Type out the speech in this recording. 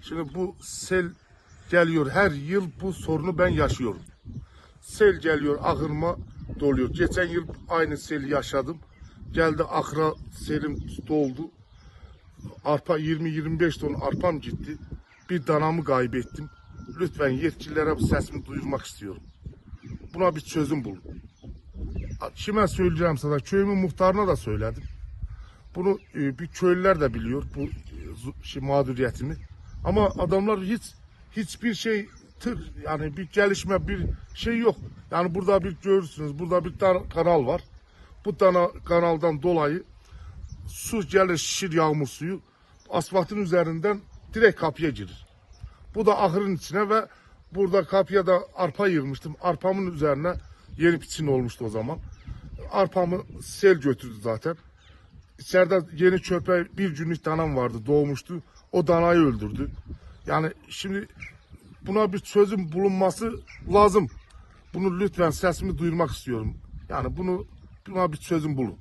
Şimdi bu sel geliyor, her yıl bu sorunu ben yaşıyorum. Sel geliyor, ahırıma doluyor. Geçen yıl aynı seli yaşadım. Geldi ahıra, selim doldu. Arpa 20-25 ton arpam gitti. Bir danamı kaybettim. Lütfen yetkililere bu sesimi duyurmak istiyorum. Buna bir çözüm bulun. Kime söyleyeceğim sana? Köyümün muhtarına da söyledim. Bunu bir köylüler de biliyor bu mağduriyetimi. Ama adamlar hiçbir şey yani bir gelişme bir şey yok. Yani burada bir görürsünüz, burada bir kanal var. Bu kanaldan dolayı su gelir, şişir yağmur suyu asfaltın üzerinden direkt kapıya girir. Bu da ahırın içine ve burada kapıya da arpa yığmıştım. Arpamın üzerine yeni biçim olmuştu o zaman. Arpamı sel götürdü zaten. İçeride yeni çöpe bir günlük danam vardı, doğmuştu. O danayı öldürdü. Yani şimdi buna bir çözüm bulunması lazım. Bunu lütfen sesimi duyurmak istiyorum. Yani buna bir çözüm bulun.